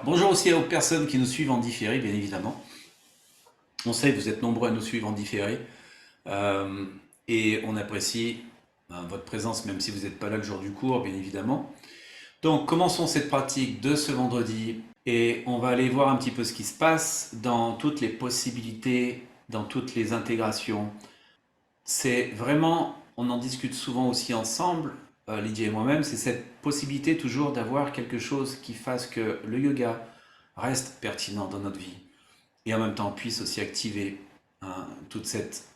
Bonjour aussi aux personnes qui nous suivent en différé, bien évidemment. On sait que vous êtes nombreux à nous suivre en différé euh, et on apprécie votre présence, même si vous n'êtes pas là le jour du cours, bien évidemment. Donc, commençons cette pratique de ce vendredi et on va aller voir un petit peu ce qui se passe dans toutes les possibilités, dans toutes les intégrations. C'est vraiment, on en discute souvent aussi ensemble, Lydia et moi-même, c'est cette possibilité toujours d'avoir quelque chose qui fasse que le yoga reste pertinent dans notre vie et en même temps puisse aussi activer toute cette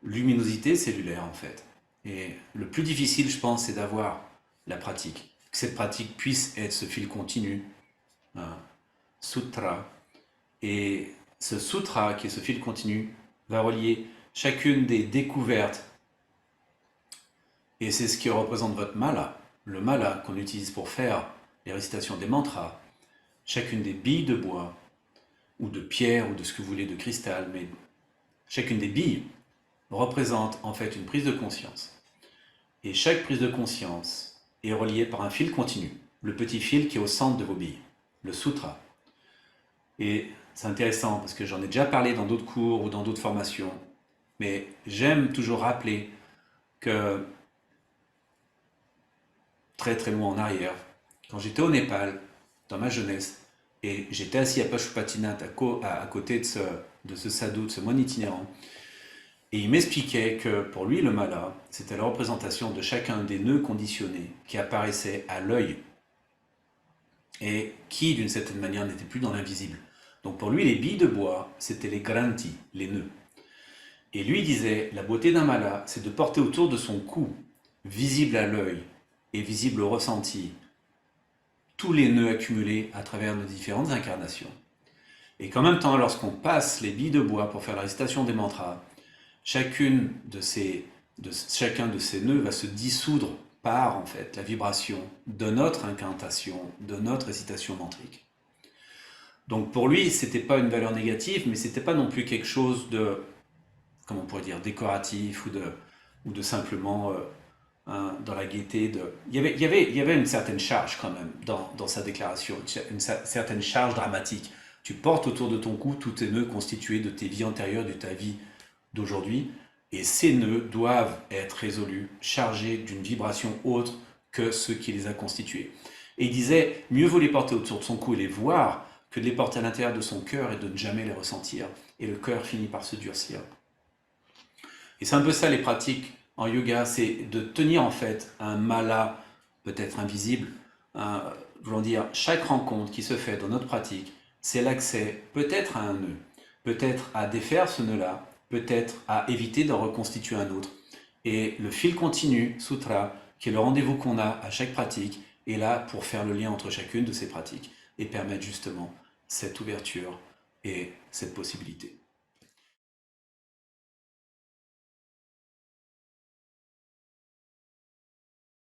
luminosité cellulaire en fait. Et le plus difficile, je pense, c'est d'avoir la pratique. Que cette pratique puisse être ce fil continu, un sutra. Et ce sutra, qui est ce fil continu, va relier chacune des découvertes. Et c'est ce qui représente votre mala, le mala qu'on utilise pour faire les récitations des mantras. Chacune des billes de bois, ou de pierre, ou de ce que vous voulez, de cristal, mais chacune des billes représente en fait une prise de conscience. Et chaque prise de conscience est reliée par un fil continu, le petit fil qui est au centre de vos billes, le sutra. Et c'est intéressant parce que j'en ai déjà parlé dans d'autres cours ou dans d'autres formations, mais j'aime toujours rappeler que très très loin en arrière, quand j'étais au Népal, dans ma jeunesse, et j'étais assis à Pashupatinath à côté de ce sadhu, de ce moine itinérant, et il m'expliquait que pour lui, le mala, c'était la représentation de chacun des nœuds conditionnés qui apparaissaient à l'œil et qui, d'une certaine manière, n'étaient plus dans l'invisible. Donc pour lui, les billes de bois, c'était les granti, les nœuds. Et lui disait, la beauté d'un mala, c'est de porter autour de son cou, visible à l'œil et visible au ressenti, tous les nœuds accumulés à travers nos différentes incarnations. Et qu'en même temps, lorsqu'on passe les billes de bois pour faire la récitation des mantras, chacun de ces nœuds va se dissoudre par en fait la vibration de notre incantation, de notre récitation mantrique. Donc pour lui, c'était pas une valeur négative, mais c'était pas non plus quelque chose de, comment on pourrait dire, décoratif ou de simplement dans la gaieté. Il y avait une certaine charge quand même dans sa déclaration, une certaine charge dramatique. Tu portes autour de ton cou tous tes nœuds constitués de tes vies antérieures, de ta vie d'aujourd'hui, et ces nœuds doivent être résolus, chargés d'une vibration autre que ceux qui les a constitués. Et il disait, mieux vaut les porter autour de son cou et les voir que de les porter à l'intérieur de son cœur et de ne jamais les ressentir. Et le cœur finit par se durcir. Et c'est un peu ça les pratiques en yoga, c'est de tenir en fait un mala, peut-être invisible, voulant dire chaque rencontre qui se fait dans notre pratique, c'est l'accès peut-être à un nœud, peut-être à défaire ce nœud-là, peut-être à éviter d'en reconstituer un autre. Et le fil continu, sutra, qui est le rendez-vous qu'on a à chaque pratique, est là pour faire le lien entre chacune de ces pratiques et permettre justement cette ouverture et cette possibilité.